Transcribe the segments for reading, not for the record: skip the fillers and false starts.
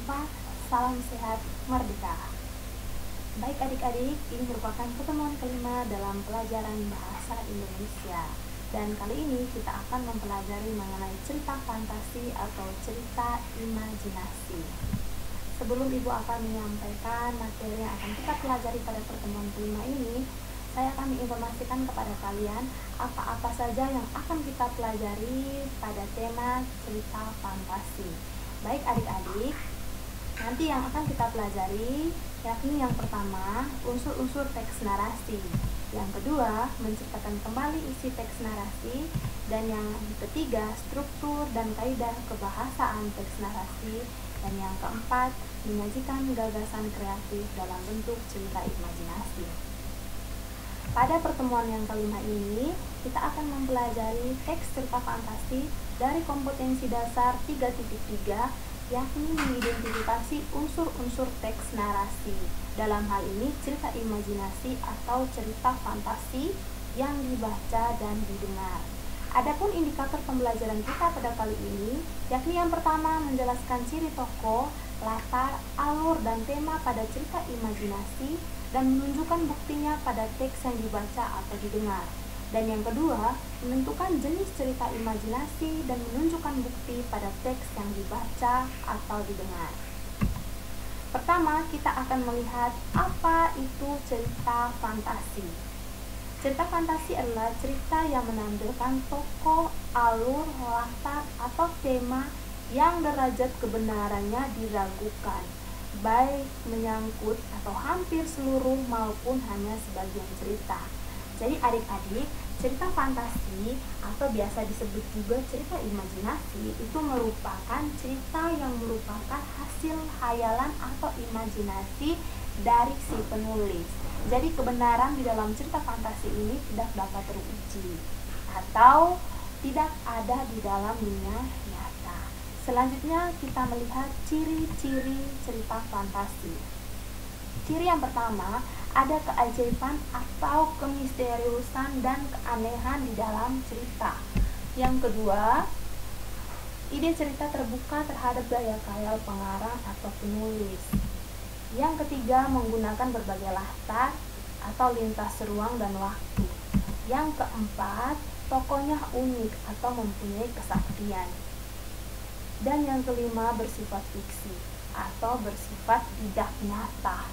berjumpa. Salam sehat merdeka. Baik adik-adik, ini merupakan pertemuan kelima dalam pelajaran bahasa Indonesia. Dan kali ini kita akan mempelajari mengenai cerita fantasi atau cerita imajinasi. Sebelum Ibu akan menyampaikan materi yang akan kita pelajari pada pertemuan kelima ini, saya akan menginformasikan kepada kalian apa-apa saja yang akan kita pelajari pada tema cerita fantasi. Baik adik-adik, nanti yang akan kita pelajari yakni yang pertama, unsur-unsur teks narasi. Yang kedua, menceritakan kembali isi teks narasi. Dan yang ketiga, struktur dan kaidah kebahasaan teks narasi. Dan yang keempat, menyajikan gagasan kreatif dalam bentuk cerita imajinasi. Pada pertemuan yang kelima ini, kita akan mempelajari teks cerita fantasi dari kompetensi dasar 3.3, yakni mengidentifikasi unsur-unsur teks narasi. Dalam hal ini, cerita imajinasi atau cerita fantasi yang dibaca dan didengar. Adapun indikator pembelajaran kita pada kali ini, yakni yang pertama menjelaskan ciri tokoh, latar, alur, dan tema pada cerita imajinasi, dan menunjukkan buktinya pada teks yang dibaca atau didengar. Dan yang kedua, menentukan jenis cerita imajinasi dan menunjukkan bukti pada teks yang dibaca atau didengar. Pertama, kita akan melihat apa itu cerita fantasi. Cerita fantasi adalah cerita yang menampilkan tokoh, alur, latar, atau tema yang derajat kebenarannya diragukan, baik menyangkut atau hampir seluruh maupun hanya sebagian cerita. Jadi adik-adik, cerita fantasi atau biasa disebut juga cerita imajinasi itu merupakan cerita yang merupakan hasil khayalan atau imajinasi dari si penulis. Jadi kebenaran di dalam cerita fantasi ini tidak dapat teruji atau tidak ada di dalam dunia nyata. Selanjutnya kita melihat ciri-ciri cerita fantasi. Ciri yang pertama, ada keajaiban atau kemisteriusan dan keanehan di dalam cerita. Yang kedua, ide cerita terbuka terhadap gaya khayal pengarang atau penulis. Yang ketiga, menggunakan berbagai latar atau lintas ruang dan waktu. Yang keempat, tokohnya unik atau mempunyai kesaktian. Dan yang kelima, bersifat fiksi atau bersifat tidak nyata,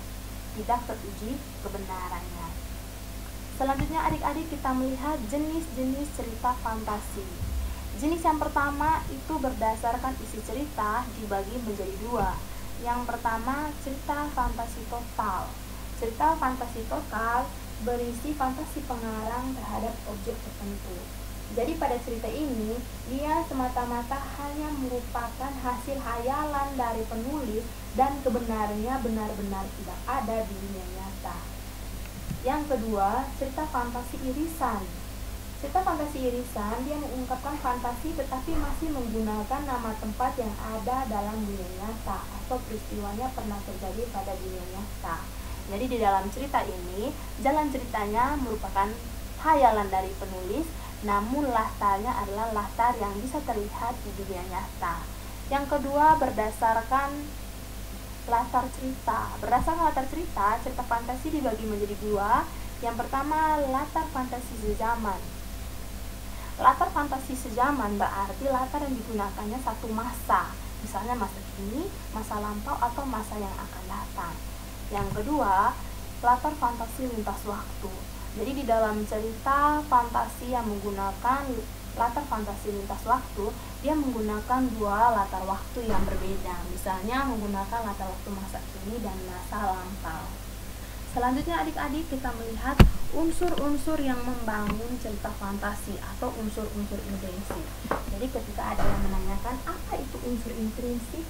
tidak teruji kebenarannya. Selanjutnya adik-adik kita melihat jenis-jenis cerita fantasi. Jenis yang pertama itu berdasarkan isi cerita dibagi menjadi dua. Yang pertama, cerita fantasi total. Cerita fantasi total berisi fantasi pengarang terhadap objek tertentu. Jadi pada cerita ini, dia semata-mata hanya merupakan hasil khayalan dari penulis dan kebenarannya benar-benar tidak ada di dunia nyata. Yang kedua, cerita fantasi irisan. Cerita fantasi irisan, dia mengungkapkan fantasi tetapi masih menggunakan nama tempat yang ada dalam dunia nyata atau peristiwanya pernah terjadi pada dunia nyata. Jadi di dalam cerita ini, jalan ceritanya merupakan khayalan dari penulis, namun latarnya adalah latar yang bisa terlihat di dunia nyata. Yang kedua, berdasarkan latar cerita. Berdasarkan latar cerita, cerita fantasi dibagi menjadi dua. Yang pertama, latar fantasi sezaman. Latar fantasi sezaman berarti latar yang digunakannya satu masa, misalnya masa kini, masa lampau, atau masa yang akan datang. Yang kedua, latar fantasi lintas waktu. Jadi di dalam cerita fantasi yang menggunakan latar fantasi lintas waktu, dia menggunakan dua latar waktu yang berbeda. Misalnya menggunakan latar waktu masa kini dan masa lampau. Selanjutnya adik-adik kita melihat unsur-unsur yang membangun cerita fantasi atau unsur-unsur intrinsik. Jadi ketika ada yang menanyakan apa itu unsur intrinsik,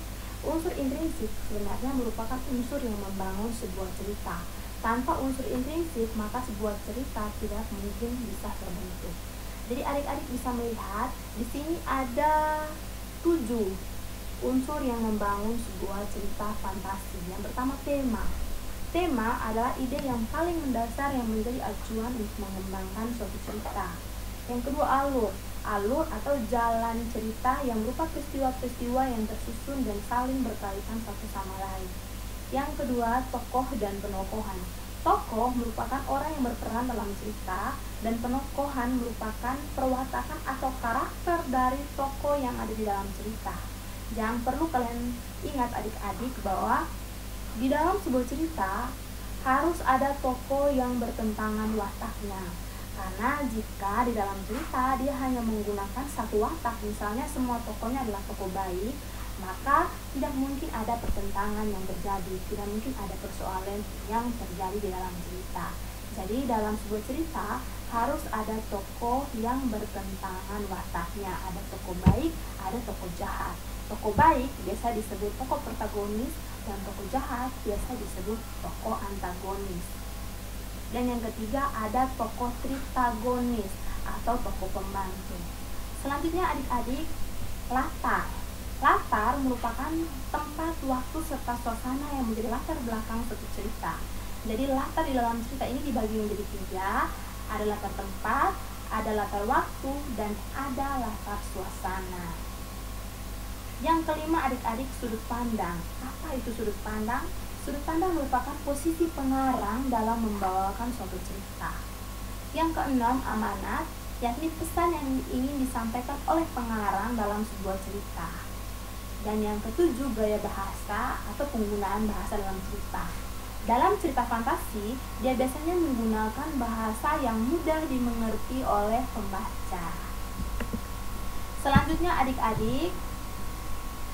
unsur intrinsik sebenarnya merupakan unsur yang membangun sebuah cerita. Tanpa unsur intrinsik, maka sebuah cerita tidak mungkin bisa terbentuk. Jadi adik-adik bisa melihat di sini ada 7 unsur yang membangun sebuah cerita fantasi. Yang pertama, tema. Tema adalah ide yang paling mendasar yang menjadi acuan untuk mengembangkan suatu cerita. Yang kedua, alur. Alur atau jalan cerita yang berupa peristiwa-peristiwa yang tersusun dan saling berkaitan satu sama lain. Yang kedua, tokoh dan penokohan. Tokoh merupakan orang yang berperan dalam cerita, dan penokohan merupakan perwatakan atau karakter dari tokoh yang ada di dalam cerita. Yang perlu kalian ingat adik-adik bahwa di dalam sebuah cerita harus ada tokoh yang bertentangan wataknya. Karena jika di dalam cerita dia hanya menggunakan satu watak, misalnya semua tokohnya adalah tokoh baik, maka tidak mungkin ada pertentangan yang terjadi, tidak mungkin ada persoalan yang terjadi di dalam cerita. Jadi dalam sebuah cerita harus ada tokoh yang bertentangan wataknya, ada tokoh baik, ada tokoh jahat. Tokoh baik biasa disebut tokoh protagonis, dan tokoh jahat biasa disebut tokoh antagonis. Dan yang ketiga, ada tokoh tritagonis atau tokoh pembantu. Selanjutnya adik-adik, latar. Latar merupakan tempat, waktu, serta suasana yang menjadi latar belakang suatu cerita. Jadi latar di dalam cerita ini dibagi menjadi 3. Ada latar tempat, ada latar waktu, dan ada latar suasana. Yang kelima adik-adik, sudut pandang. Apa itu sudut pandang? Sudut pandang merupakan posisi pengarang dalam membawakan suatu cerita. Yang keenam, amanat, yakni pesan yang ingin disampaikan oleh pengarang dalam sebuah cerita. Dan yang ketujuh, gaya bahasa atau penggunaan bahasa dalam cerita. Dalam cerita fantasi, dia biasanya menggunakan bahasa yang mudah dimengerti oleh pembaca. Selanjutnya adik-adik,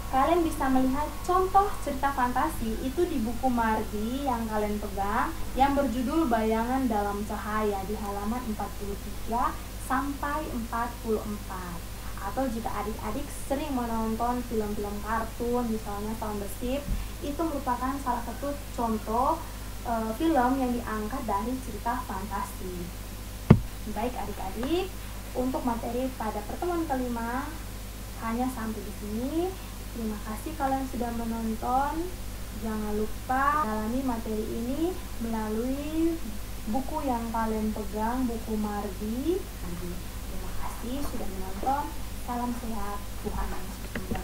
kalian bisa melihat contoh cerita fantasi itu di buku Mardi yang kalian pegang, yang berjudul Bayangan Dalam Cahaya di halaman 43 sampai 44. Atau jika adik-adik sering menonton film-film kartun, misalnya Thundership, itu merupakan salah satu contoh film yang diangkat dari cerita fantasi. Baik adik-adik, untuk materi pada pertemuan kelima hanya sampai di sini. Terima kasih kalian sudah menonton. Jangan lupa dalami materi ini melalui buku yang kalian pegang, buku Mardi. Terima kasih sudah menonton. Salam sehat, Tuhan Yesus memberkati.